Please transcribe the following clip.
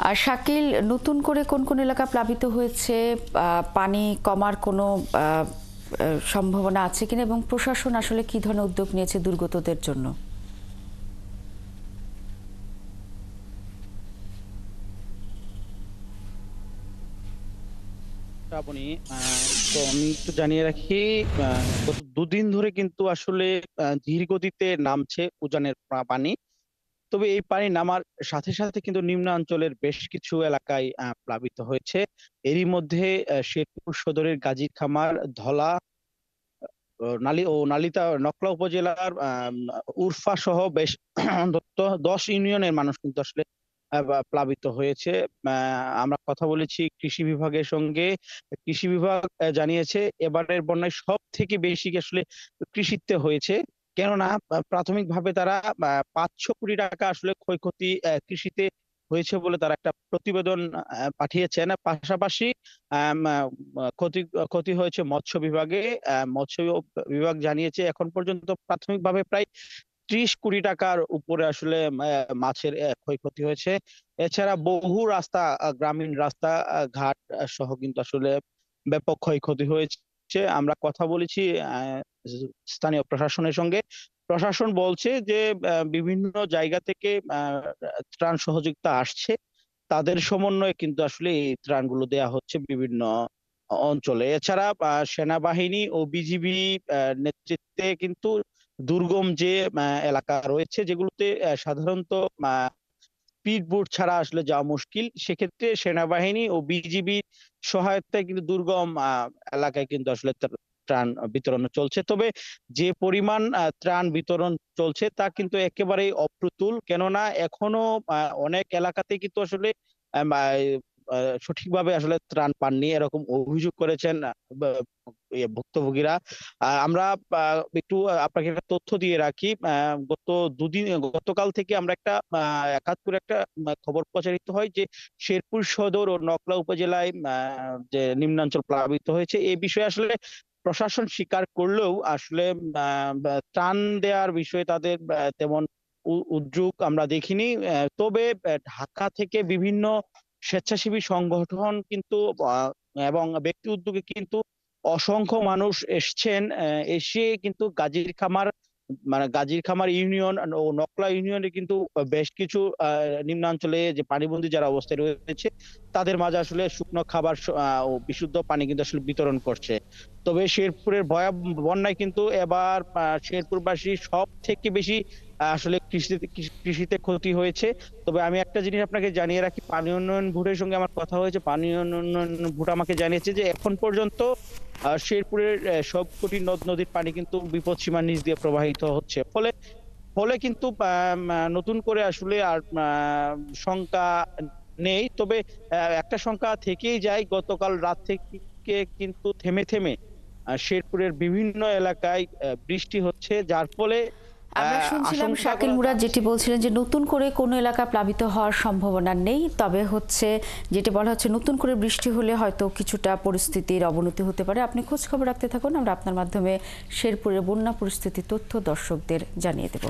আর শাকিল, নতুন করে কোন কোন এলাকা প্লাবিত হয়েছে, পানি কমার কোনো সম্ভাবনা আছে কিনা এবং প্রশাসন আসলে কি ধরনের উদ্যোগ নিয়েছে দুর্গতদের জন্য? শ্রাবণী, তো আমি একটু জানিয়ে রাখি। গত দুদিন ধরে কিন্তু আসলে ধীর গতিতে নামছে উজানের পানি। তবে এই পানি নামার সাথে সাথে কিন্তু নিম্নাঞ্চলের বেশ কিছু এলাকায় প্লাবিত হয়েছে। এরই মধ্যে শেরপুর সদরের গাজীর খামার, ধলা, নালিতা, নকলা উপজেলার উরফা সহ বেশ অন্তত 10 ইউনিয়নের মানুষ কিন্তু আসলে প্লাবিত হয়েছে। আমরা কথা বলেছি কৃষি বিভাগের সঙ্গে। কৃষি বিভাগ জানিয়েছে এবারের বন্যায় সব থেকে বেশি আসলে কৃষিতে হয়েছে। কেননা প্রাথমিকভাবে তারা 500 কোটি টাকা আসলে ক্ষয়ক্ষতি কৃষিতে হয়েছে বলে তারা একটা প্রতিবেদন পাঠিয়েছেন। পাশাপাশি আম, আহ, ক্ষতি ক্ষতি হয়েছে মৎস্য বিভাগে। মৎস্য বিভাগ জানিয়েছে এখন পর্যন্ত প্রাথমিকভাবে প্রায় 30 কোটি টাকার উপরে আসলে মাছের ক্ষয়ক্ষতি হয়েছে। এছাড়া বহু রাস্তা, গ্রামীণ রাস্তা, ঘাট সহ কিন্তু আসলে ব্যাপক ক্ষয়ক্ষতি হয়েছে। আমরা কথা বলেছি স্থানীয় প্রশাসনের সঙ্গে। প্রশাসন বলছে যে বিভিন্ন জায়গা থেকে ত্রাণ সহযোগিতা আসছে, তাদের সমন্বয়ে কিন্তু আসলে এই ত্রাণগুলো দেয়া হচ্ছে বিভিন্ন অঞ্চলে। এছাড়া সেনাবাহিনী ও বিজিবি নেতৃত্বে কিন্তু দুর্গম যে এলাকা রয়েছে যেগুলোতে সাধারণত স্পিড বোট ছাড়া আসলে যাওয়া মুশকিল, সেক্ষেত্রে সেনাবাহিনী ও বিজিবি সহায়তায় কিন্তু দুর্গম এলাকায় কিন্তু আসলে ত্রাণ বিতরণ চলছে। তবে যে পরিমাণ ত্রাণ বিতরণ চলছে তা কিন্তু একেবারেই অপ্রতুল। কেননা এখনো অনেক এলাকাতে কিন্তু আসলে আম, আহ, সঠিকভাবে আসলে ত্রাণ পাননি, এরকম অভিযোগ করেছেন ভুক্তভোগীরা। আমরা একটু আপনাকে একটা তথ্য দিয়ে রাখি। গতকাল থেকে আমরা একটা একাত্তর একটা খবর প্রচারিত হয় যে শেরপুর সদর ও নকলা উপজেলায় যে নিম্নাঞ্চল প্লাবিত হয়েছে। এই বিষয়ে আসলে প্রশাসন স্বীকার করলেও আসলে ত্রাণ দেওয়ার বিষয়ে তাদের তেমন উদ্যোগ আমরা দেখিনি। তবে ঢাকা থেকে বিভিন্ন স্বেচ্ছাসেবী সংগঠন কিন্তু এবং ব্যক্তি উদ্যোগে কিন্তু অসংখ্য মানুষ এসছেন। এসে কিন্তু গাজীর খামার ইউনিয়ন ও নকলা ইউনিয়নে কিন্তু বেশ কিছু নিম্নাঞ্চলে যে পানিবন্দী যারা অবস্থায় রয়েছে তাদের মাঝে আসলে শুকনো খাবার ও বিশুদ্ধ পানি কিন্তু আসলে বিতরণ করছে। তবে শেরপুরের বন্যায় কিন্তু এবার শেরপুরবাসী সব থেকে বেশি আসলে কৃষিতে ক্ষতি হয়েছে। তবে আমি একটা জিনিস আপনাকে জানিয়ে রাখি, পানি উন্নয়ন বোর্ডের সঙ্গে আমার কথা হয়েছে। পানি উন্নয়ন বোর্ড আমাকে জানিয়েছে যে এখন পর্যন্ত শেরপুরের সবকটি নদ নদীর পানি কিন্তু বিপদসীমার নিচ দিয়ে প্রবাহিত হচ্ছে। ফলে ফলে কিন্তু নতুন করে আসলে আর শঙ্কা নেই। তবে একটা শঙ্কা থেকেই যায়, গতকাল রাত থেকে কিন্তু থেমে থেমে শেরপুরের বিভিন্ন এলাকায় বৃষ্টি হচ্ছে, যার ফলে আমরা শুনছিলাম আশঙ্কা শাকিল করা মুরাদ যেটি যাচ্ছে। বলছিলেন যে নতুন করে কোনো এলাকা প্লাবিত হওয়ার সম্ভাবনা নেই, তবে যেটি বলা হচ্ছে নতুন করে বৃষ্টি হলে হয়তো কিছুটা পরিস্থিতির অবনতি হতে পারে। আপনি খোঁজ খবর রাখতে থাকুন, আমরা আপনার মাধ্যমে শেরপুরের বন্যা পরিস্থিতি তথ্য দর্শকদের জানিয়ে দেব।